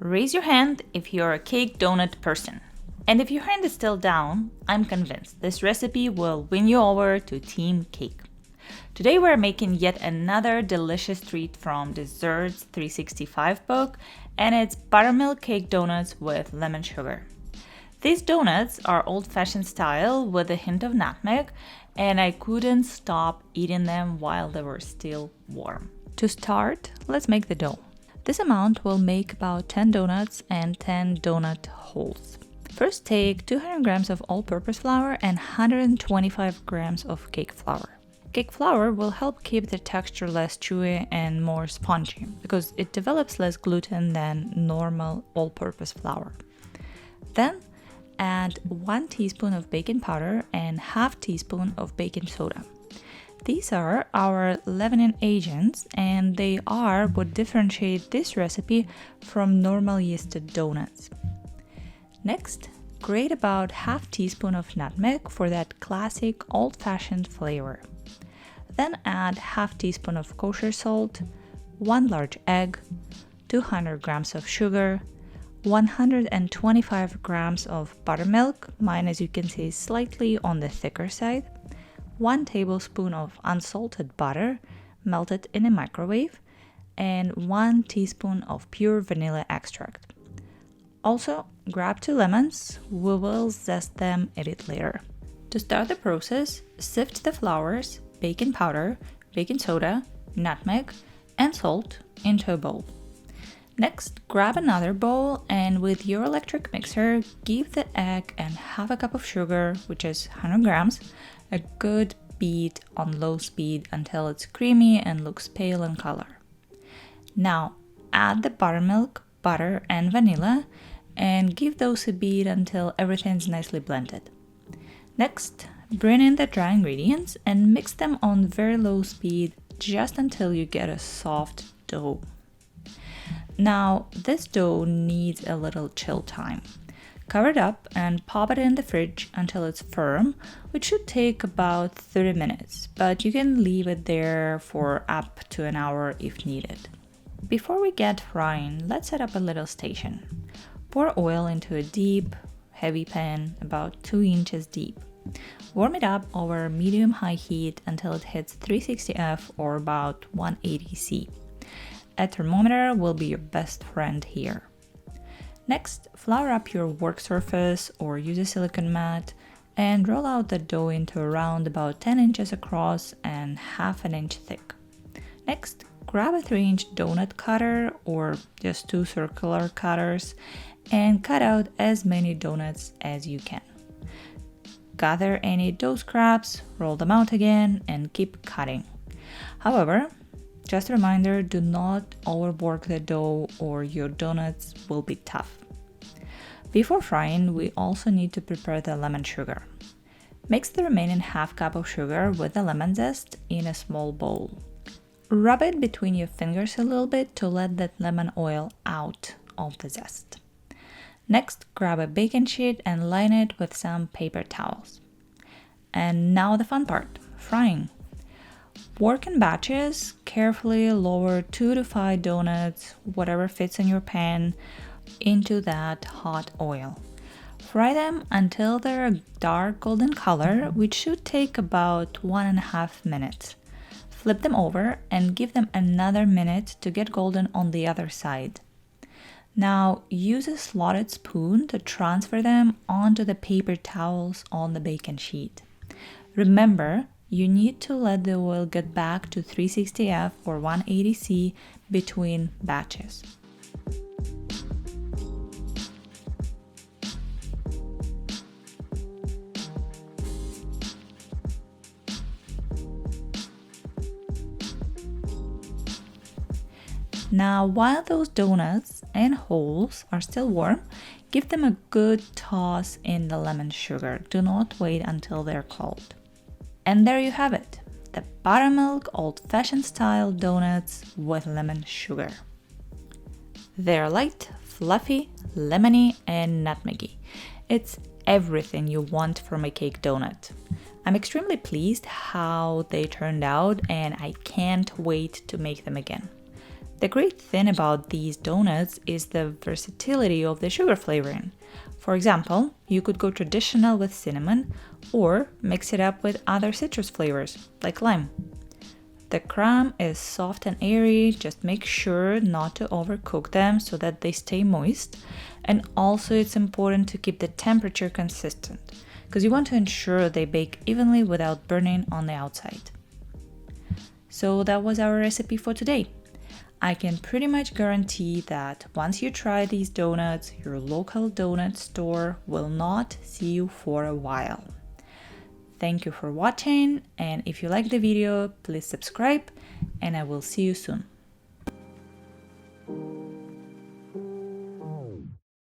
Raise your hand if you're a cake donut person. And if your hand is still down, I'm convinced this recipe will win you over to Team Cake. Today we're making yet another delicious treat from Desserts 365 book, and it's buttermilk cake donuts with lemon sugar. These donuts are old-fashioned style with a hint of nutmeg, and I couldn't stop eating them while they were still warm. To start, let's make the dough. This amount will make about 10 donuts and 10 donut holes. First, take 200 grams of all-purpose flour and 125 grams of cake flour. Cake flour will help keep the texture less chewy and more spongy because it develops less gluten than normal all-purpose flour. Then, add 1 teaspoon of baking powder and half teaspoon of baking soda. These are our leavening agents, and they are what differentiate this recipe from normal yeasted donuts. Next, grate about half teaspoon of nutmeg for that classic old-fashioned flavor. Then add half teaspoon of kosher salt, 1 large egg, 200 grams of sugar, 125 grams of buttermilk, mine as you can see is slightly on the thicker side, 1 tablespoon of unsalted butter melted in a microwave, and 1 teaspoon of pure vanilla extract. Also, grab 2 lemons, we will zest them a bit later. To start the process, sift the flours, baking powder, baking soda, nutmeg, and salt into a bowl. Next, grab another bowl and with your electric mixer, give the egg and half a cup of sugar, which is 100 grams, a good beat on low speed until it's creamy and looks pale in color. Now, add the buttermilk, butter, and vanilla and give those a beat until everything's nicely blended. Next, bring in the dry ingredients and mix them on very low speed just until you get a soft dough. Now, this dough needs a little chill time. Cover it up and pop it in the fridge until it's firm, which should take about 30 minutes, but you can leave it there for up to an hour if needed. Before we get frying, let's set up a little station. Pour oil into a deep, heavy pan about 2 inches deep. Warm it up over medium-high heat until it hits 360F or about 180C. A thermometer will be your best friend here. Next, flour up your work surface or use a silicone mat and roll out the dough into around about 10 inches across and half an inch thick. Next, grab a 3-inch donut cutter or just 2 circular cutters and cut out as many donuts as you can. Gather any dough scraps, roll them out again, and keep cutting. However, just a reminder, do not overwork the dough or your donuts will be tough. Before frying, we also need to prepare the lemon sugar. Mix the remaining half cup of sugar with the lemon zest in a small bowl. Rub it between your fingers a little bit to let that lemon oil out of the zest. Next, grab a baking sheet and line it with some paper towels. And now the fun part, frying. Work in batches, carefully lower 2 to 5 donuts, whatever fits in your pan, into that hot oil. Fry them until they're a dark golden color, which should take about 1.5 minutes. Flip them over and give them another minute to get golden on the other side. Now, use a slotted spoon to transfer them onto the paper towels on the baking sheet. Remember, you need to let the oil get back to 360F or 180C between batches. Now, while those donuts and holes are still warm, give them a good toss in the lemon sugar. Do not wait until they're cold. And there you have it, the buttermilk old-fashioned style donuts with lemon sugar. They're light, fluffy, lemony, and nutmeggy. It's everything you want from a cake donut. I'm extremely pleased how they turned out and I can't wait to make them again. The great thing about these donuts is the versatility of the sugar flavoring. For example, you could go traditional with cinnamon or mix it up with other citrus flavors like lime. The crumb is soft and airy, just make sure not to overcook them so that they stay moist. And also it's important to keep the temperature consistent because you want to ensure they bake evenly without burning on the outside. So that was our recipe for today. I can pretty much guarantee that once you try these donuts, your local donut store will not see you for a while. Thank you for watching, and if you like the video, please subscribe, and I will see you soon.